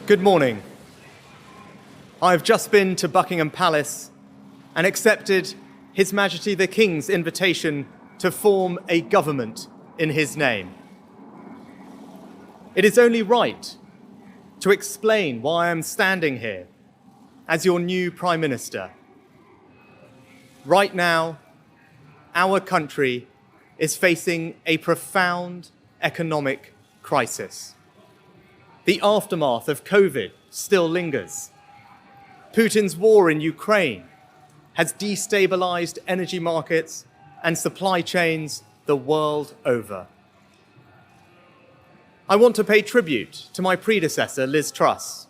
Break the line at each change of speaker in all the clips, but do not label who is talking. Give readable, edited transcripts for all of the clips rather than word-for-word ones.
Good morning. I have just been to Buckingham Palace and accepted His Majesty the King's invitation to form a government in his name. It is only right to explain why I am standing here as your new Prime Minister. Right now, our country is facing a profound economic crisis. The aftermath of COVID still lingers. Putin's war in Ukraine has destabilized energy markets and supply chains the world over. I want to pay tribute to my predecessor, Liz Truss.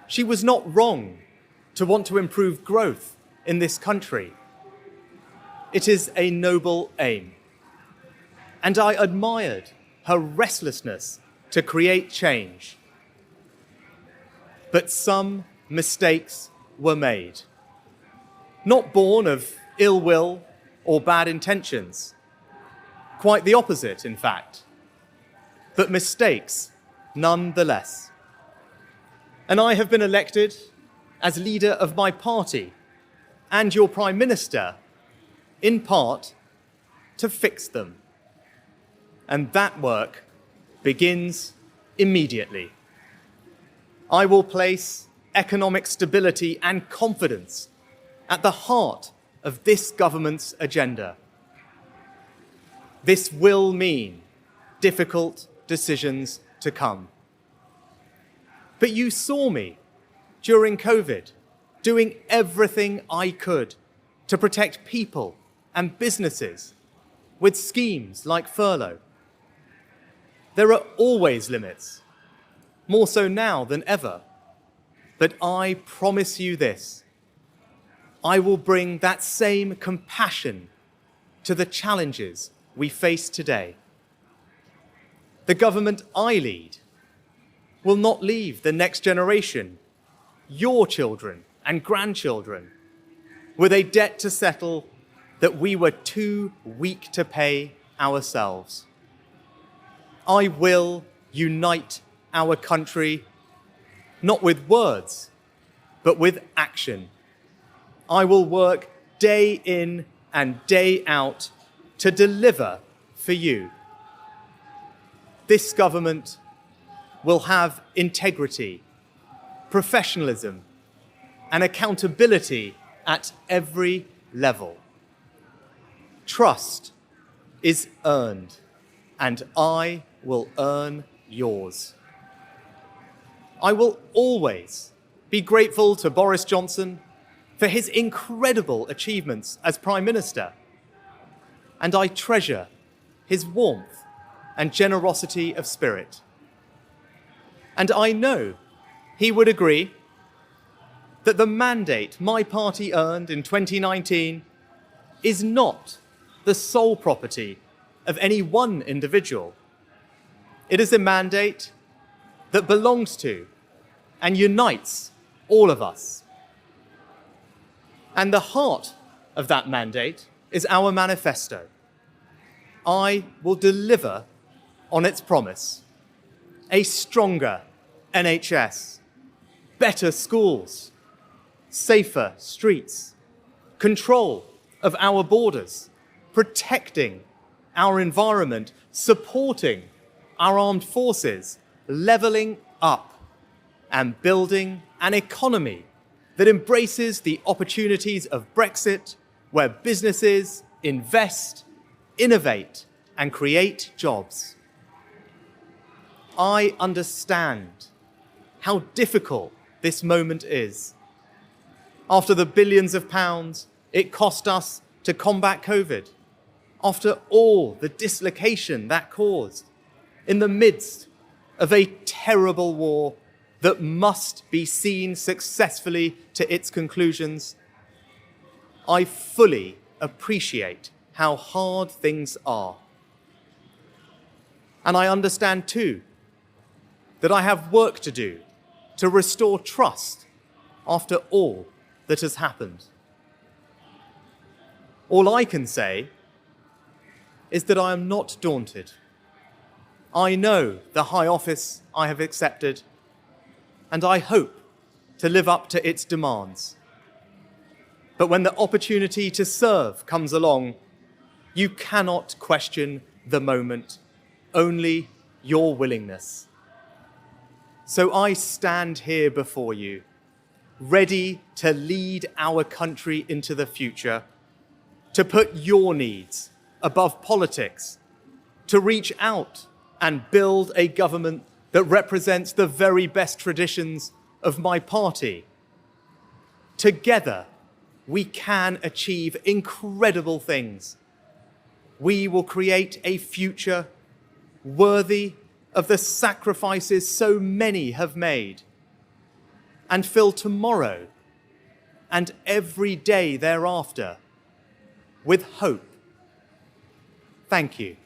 She was not wrong to want to improve growth in this country. It is a noble aim. And I admired her restlessness to create change. But some mistakes were made, not born of ill will or bad intentions. Quite the opposite, in fact, but mistakes nonetheless. And I have been elected as leader of my party and your Prime Minister, in part, to fix them. And that work begins immediately. I will place economic stability and confidence at the heart of this government's agenda. This will mean difficult decisions to come. But you saw me during COVID doing everything I could to protect people and businesses with schemes like furlough. There are always limits, more so now than ever. But I promise you this, I will bring that same compassion to the challenges we face today. The government I lead will not leave the next generation, your children and grandchildren, with a debt to settle that we were too weak to pay ourselves. I will unite our country, not with words, but with action. I will work day in and day out to deliver for you. This government will have integrity, professionalism, and accountability at every level. Trust is earned, and I will earn yours. I will always be grateful to Boris Johnson for his incredible achievements as Prime Minister, and I treasure his warmth and generosity of spirit. And I know he would agree that the mandate my party earned in 2019 is not the sole property of any one individual. It is a mandate that belongs to and unites all of us. And the heart of that mandate is our manifesto. I will deliver on its promise: a stronger NHS, better schools, safer streets, control of our borders, protecting our environment, supporting our armed forces, levelling up, and building an economy that embraces the opportunities of Brexit, where businesses invest, innovate, and create jobs. I understand how difficult this moment is. After the billions of pounds it cost us to combat COVID, after all the dislocation that caused, in the midst of a terrible war that must be seen successfully to its conclusions, I fully appreciate how hard things are. And I understand too that I have work to do to restore trust after all that has happened. All I can say is that I am not daunted. I know the high office I have accepted, and I hope to live up to its demands. But when the opportunity to serve comes along, you cannot question the moment, only your willingness. So I stand here before you, ready to lead our country into the future, to put your needs above politics, to reach out and build a government that represents the very best traditions of my party. Together, we can achieve incredible things. We will create a future worthy of the sacrifices so many have made, and fill tomorrow and every day thereafter with hope. Thank you.